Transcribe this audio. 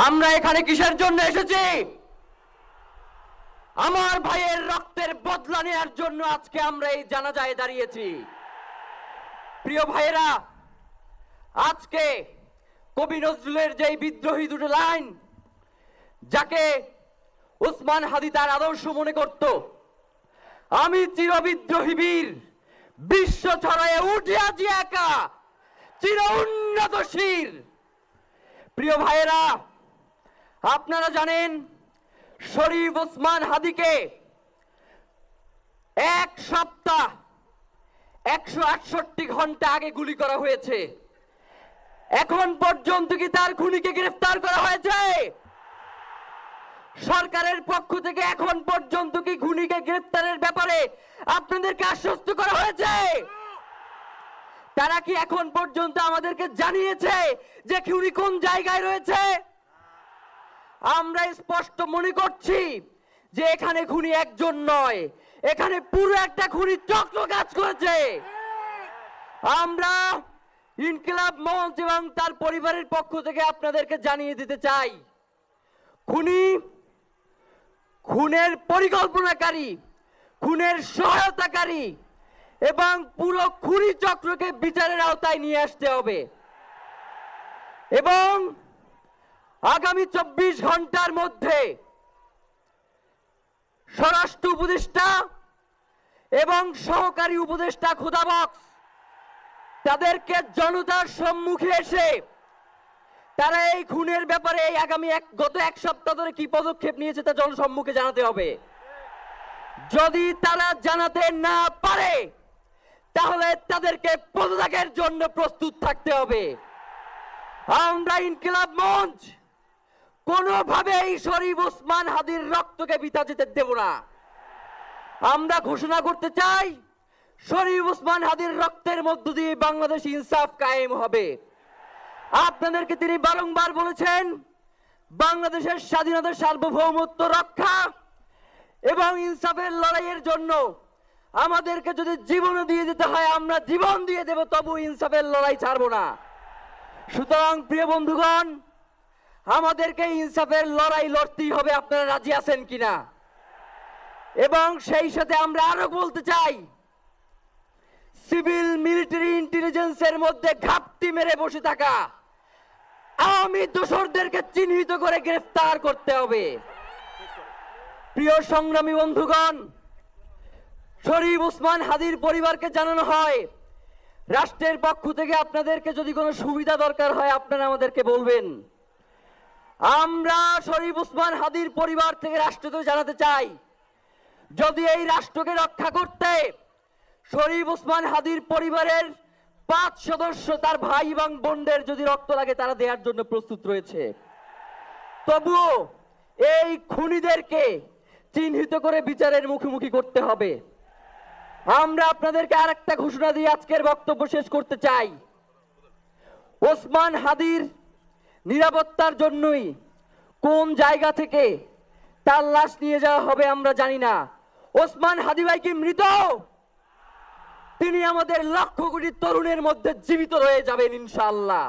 আমরা এখানে কিসের জন্য এসেছি? আমার ভাইয়ের রক্তের বদলা নেওয়ার জন্য আজকে আমরা এই জানাজায় দাঁড়িয়েছি। প্রিয় ভাইয়েরা, আজকে কবি নজরুলের যেই বিদ্রোহী দুটো লাইন, যাকে ওসমান হাদি তার আদর্শ মনে করত, আমি চিরবিদ্রোহী বীর, বিশ্ব ছড়ায় উঠে আজি একা, চির উন্নত শির। প্রিয় ভাইয়েরা, আপনারা জানেন শরীফ ওসমান হাদিকে এক সপ্তাহ 168 ঘন্টা আগে গুলি করা হয়েছে। এখন পর্যন্ত কি তার খুনিকে গ্রেফতার করা হয়েছে? সরকারের পক্ষ থেকে এখন পর্যন্ত কি খুনিকে গ্রেফতারের ব্যাপারে আপনাদেরকে আশ্বস্ত করা হয়েছে? তারা কি এখন পর্যন্ত আমাদেরকে জানিয়েছে যে খুনি কোন জায়গায় রয়েছে? আমরা স্পষ্ট মনে করছি যে এখানে খুনি একজন নয়, এখানে পুরো একটা খুনি চক্র কাজ করেছে। আমরা ইনকিলাব মঞ্চ এবং তার পরিবারের পক্ষ থেকে আপনাদেরকে জানিয়ে দিতে চাই, খুনি, খুনের পরিকল্পনাকারী, খুনের সহায়তাকারী এবং পুরো খুনি চক্রকে বিচারের আওতায় নিয়ে আসতে হবে। এবং আগামী 24 ঘন্টার মধ্যে স্বরাষ্ট্র উপদেষ্টা এবং সহকারী উপদেষ্টা খোদাবক্স তাদেরকে জনতার সম্মুখে এসে তারা এই খুনের ব্যাপারে গত এক সপ্তাহ ধরে কি পদক্ষেপ নিয়েছে তা জনসম্মুখে জানাতে হবে। যদি তারা জানাতে না পারে তাহলে তাদেরকে পদত্যাগের জন্য প্রস্তুত থাকতে হবে। আমরা ইনকিলাব মঞ্চ কোনোভাবেই শরীফ ওসমান হাদির রক্তকে বৃথা যেতে দেব না। আমরা ঘোষণা করতে চাই, শরীফ ওসমান হাদির রক্তের মধ্য দিয়ে বাংলাদেশ ইনসাফ কায়েম হবে। আপনাদেরকে তিনি বারংবার বলেছেন, বাংলাদেশের স্বাধীনতা, সার্বভৌমত্ব রক্ষা এবং ইনসাফের লড়াইয়ের জন্য আমাদেরকে যদি জীবন দিয়ে দিতে হয় আমরা জীবন দিয়ে দেব, তবু ইনসাফের লড়াই ছাড়বো না। সুতরাং প্রিয় বন্ধুগণ, আমাদেরকে ইনসাফের লড়াই লড়তেই হবে। আপনারা রাজি আছেন কিনা? এবং সেই সাথে আমরা আরো বলতে চাই, সিভিল মিলিটারি ইন্টেলিজেন্সের মধ্যে ঘাপটি মেরে বসে থাকা আওয়ামী দোসরদেরকে চিহ্নিত করে গ্রেফতার করতে হবে। প্রিয় সংগ্রামী বন্ধুগণ, শরীফ ওসমান হাদির পরিবারকে জানানো হয়, রাষ্ট্রের পক্ষ থেকে আপনাদেরকে যদি কোনো সুবিধা দরকার হয় আপনারা আমাদেরকে বলবেন। আমরা শরীফ ওসমান হাদির পরিবার থেকে রাষ্ট্রকে জানাতে চাই, যদি এই রাষ্ট্রকে রক্ষা করতে শরীফ ওসমান হাদির পরিবারের 5 সদস্য, তার ভাই এবং বোনদের যদি রক্ত লাগে তারা দেওয়ার জন্য প্রস্তুত রয়েছে, তবুও এই খুনিদেরকে চিহ্নিত করে বিচারের মুখোমুখি করতে হবে। আমরা আপনাদেরকে আরেকটা ঘোষণা দিয়ে আজকের বক্তব্য শেষ করতে চাই, ওসমান হাদির নিরাপত্তার জন্যই কোন জায়গা থেকে তার লাশ নিয়ে যাওয়া হবে আমরা জানি না। ওসমান হাদি ভাই কি মৃত? তিনি আমাদের লক্ষ কোটি তরুণের মধ্যে জীবিত রয়ে যাবেন ইনশাআল্লাহ।